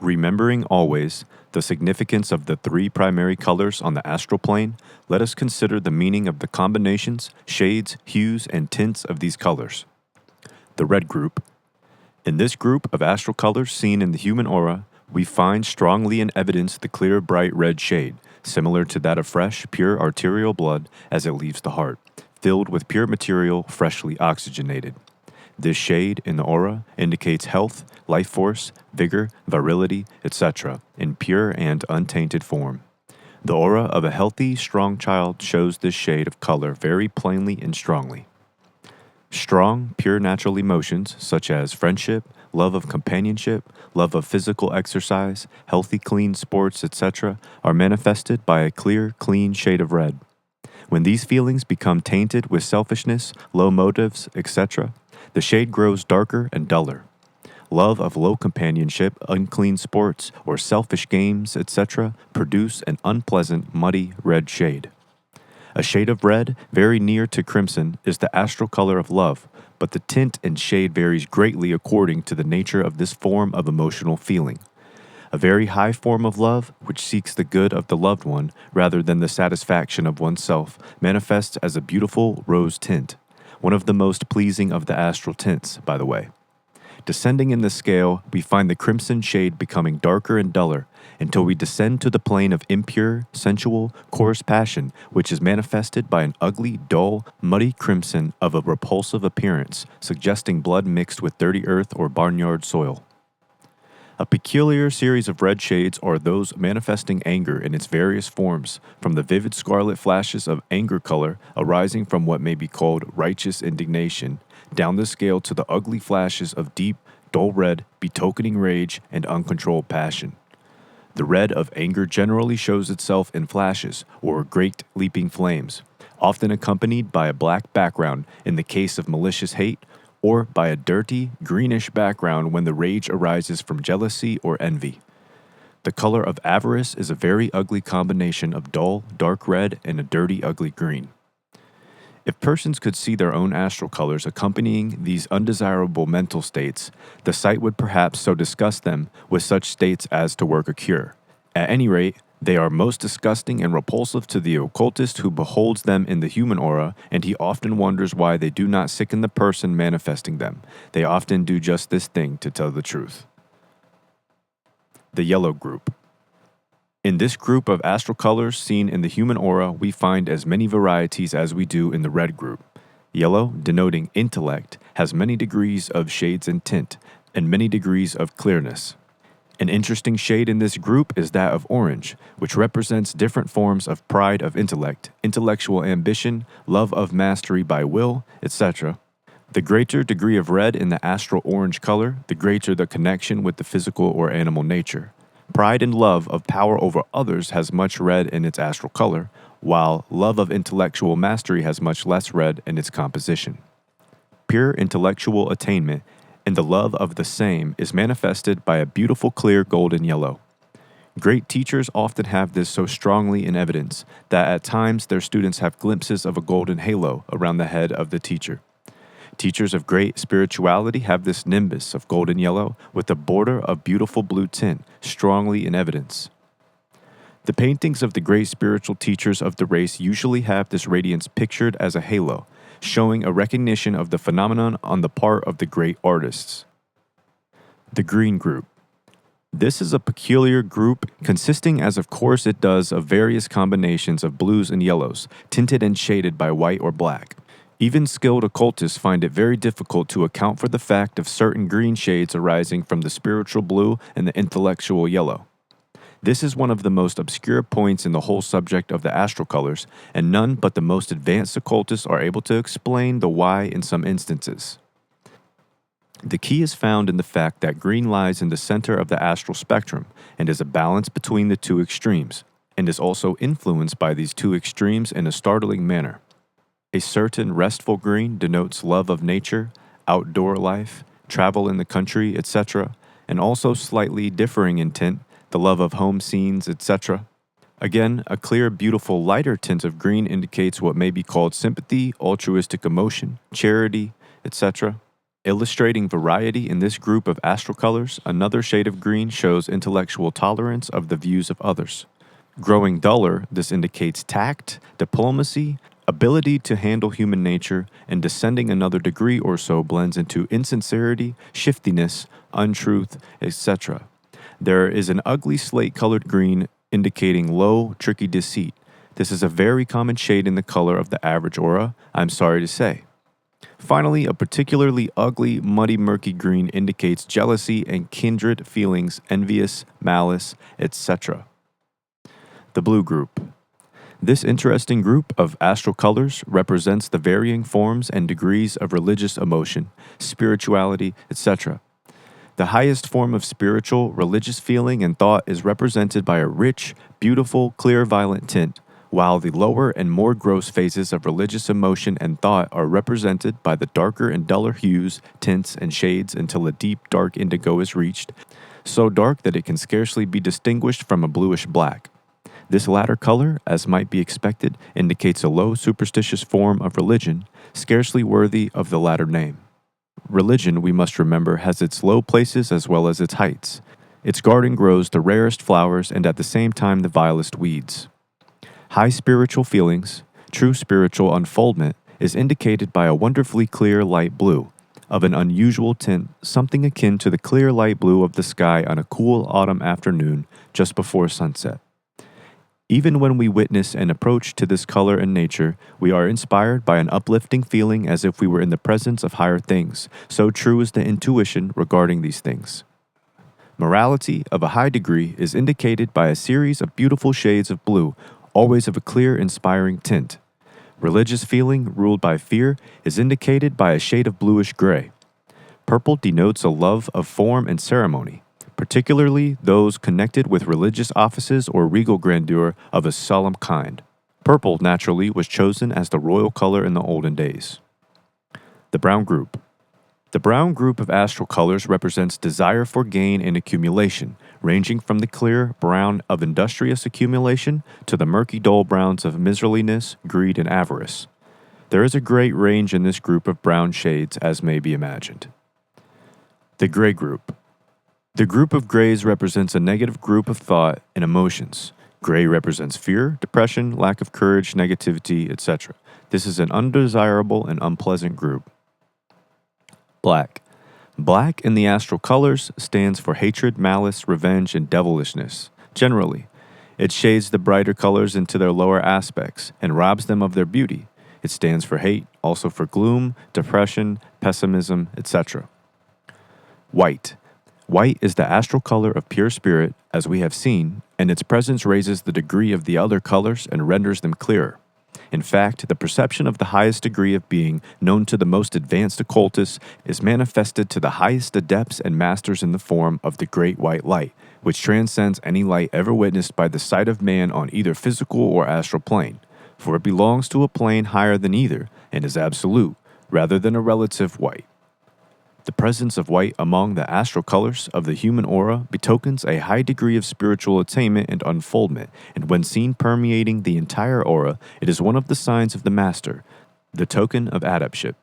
Remembering always the significance of the three primary colors on the astral plane, let us consider the meaning of the combinations, shades, hues, and tints of these colors. The red group. In this group of astral colors seen in the human aura, we find strongly in evidence the clear, bright red shade, similar to that of fresh, pure arterial blood as it leaves the heart, filled with pure material freshly oxygenated. This shade in the aura indicates health, life force, vigor, virility, etc., in pure and untainted form. The aura of a healthy, strong child shows this shade of color very plainly and strongly. Strong, pure natural emotions such as friendship, love of companionship, love of physical exercise, healthy, clean sports, etc., are manifested by a clear, clean shade of red. When these feelings become tainted with selfishness, low motives, etc., the shade grows darker and duller. Love of low companionship, unclean sports, or selfish games, etc., produce an unpleasant, muddy red shade. A shade of red, very near to crimson, is the astral color of love, but the tint and shade varies greatly according to the nature of this form of emotional feeling. A very high form of love, which seeks the good of the loved one rather than the satisfaction of oneself, manifests as a beautiful rose tint, one of the most pleasing of the astral tints, by the way. Descending in the scale, we find the crimson shade becoming darker and duller until we descend to the plane of impure, sensual, coarse passion, which is manifested by an ugly, dull, muddy crimson of a repulsive appearance, suggesting blood mixed with dirty earth or barnyard soil. A peculiar series of red shades are those manifesting anger in its various forms, from the vivid scarlet flashes of anger color arising from what may be called righteous indignation, down the scale to the ugly flashes of deep, dull red, betokening rage and uncontrolled passion. The red of anger generally shows itself in flashes, or great leaping flames, often accompanied by a black background in the case of malicious hate, or by a dirty, greenish background when the rage arises from jealousy or envy. The color of avarice is a very ugly combination of dull, dark red and a dirty, ugly green. If persons could see their own astral colors accompanying these undesirable mental states, the sight would perhaps so disgust them with such states as to work a cure. At any rate, they are most disgusting and repulsive to the occultist who beholds them in the human aura, and he often wonders why they do not sicken the person manifesting them. They often do just this thing, to tell the truth. The yellow group. In this group of astral colors seen in the human aura, we find as many varieties as we do in the red group. Yellow, denoting intellect, has many degrees of shades and tint, and many degrees of clearness. An interesting shade in this group is that of orange, which represents different forms of pride of intellect, intellectual ambition, love of mastery by will, etc. The greater degree of red in the astral orange color, the greater the connection with the physical or animal nature. Pride and love of power over others has much red in its astral color, while love of intellectual mastery has much less red in its composition. Pure intellectual attainment and the love of the same is manifested by a beautiful clear golden yellow. Great teachers often have this so strongly in evidence that at times their students have glimpses of a golden halo around the head of the teacher. Teachers of great spirituality have this nimbus of golden yellow with a border of beautiful blue tint strongly in evidence. The paintings of the great spiritual teachers of the race usually have this radiance pictured as a halo, showing a recognition of the phenomenon on the part of the great artists. The green group. This is a peculiar group consisting, as of course it does, of various combinations of blues and yellows, tinted and shaded by white or black. Even skilled occultists find it very difficult to account for the fact of certain green shades arising from the spiritual blue and the intellectual yellow. This is one of the most obscure points in the whole subject of the astral colors, and none but the most advanced occultists are able to explain the why in some instances. The key is found in the fact that green lies in the center of the astral spectrum and is a balance between the two extremes, and is also influenced by these two extremes in a startling manner. A certain restful green denotes love of nature, outdoor life, travel in the country, etc., and also slightly differing in tint, the love of home scenes, etc. Again, a clear, beautiful, lighter tint of green indicates what may be called sympathy, altruistic emotion, charity, etc. Illustrating variety in this group of astral colors, another shade of green shows intellectual tolerance of the views of others. Growing duller, this indicates tact, diplomacy, ability to handle human nature, and descending another degree or so blends into insincerity, shiftiness, untruth, etc. There is an ugly slate-colored green indicating low, tricky deceit. This is a very common shade in the color of the average aura, I'm sorry to say. Finally, a particularly ugly, muddy, murky green indicates jealousy and kindred feelings, envious, malice, etc. The blue group. This interesting group of astral colors represents the varying forms and degrees of religious emotion, spirituality, etc. The highest form of spiritual, religious feeling and thought is represented by a rich, beautiful, clear violet tint, while the lower and more gross phases of religious emotion and thought are represented by the darker and duller hues, tints, and shades until a deep dark indigo is reached, so dark that it can scarcely be distinguished from a bluish black. This latter color, as might be expected, indicates a low superstitious form of religion, scarcely worthy of the latter name. Religion, we must remember, has its low places as well as its heights. Its garden grows the rarest flowers and at the same time the vilest weeds. High spiritual feelings, true spiritual unfoldment, is indicated by a wonderfully clear light blue, of an unusual tint, something akin to the clear light blue of the sky on a cool autumn afternoon just before sunset. Even when we witness and approach to this color in nature, we are inspired by an uplifting feeling as if we were in the presence of higher things, so true is the intuition regarding these things. Morality of a high degree is indicated by a series of beautiful shades of blue, always of a clear, inspiring tint. Religious feeling, ruled by fear, is indicated by a shade of bluish gray. Purple denotes a love of form and ceremony, particularly those connected with religious offices or regal grandeur of a solemn kind. Purple, naturally, was chosen as the royal color in the olden days. The brown group. The brown group of astral colors represents desire for gain and accumulation, ranging from the clear brown of industrious accumulation to the murky dull browns of miserliness, greed, and avarice. There is a great range in this group of brown shades, as may be imagined. The gray group. The group of grays represents a negative group of thought and emotions. Gray represents fear, depression, lack of courage, negativity, etc. This is an undesirable and unpleasant group. Black. Black in the astral colors stands for hatred, malice, revenge, and devilishness. Generally, it shades the brighter colors into their lower aspects and robs them of their beauty. It stands for hate, also for gloom, depression, pessimism, etc. White. White is the astral color of pure spirit, as we have seen, and its presence raises the degree of the other colors and renders them clearer. In fact, the perception of the highest degree of being known to the most advanced occultists is manifested to the highest adepts and masters in the form of the great white light, which transcends any light ever witnessed by the sight of man on either physical or astral plane, for it belongs to a plane higher than either and is absolute, rather than a relative white. The presence of white among the astral colors of the human aura betokens a high degree of spiritual attainment and unfoldment, and when seen permeating the entire aura, it is one of the signs of the master, the token of adeptship.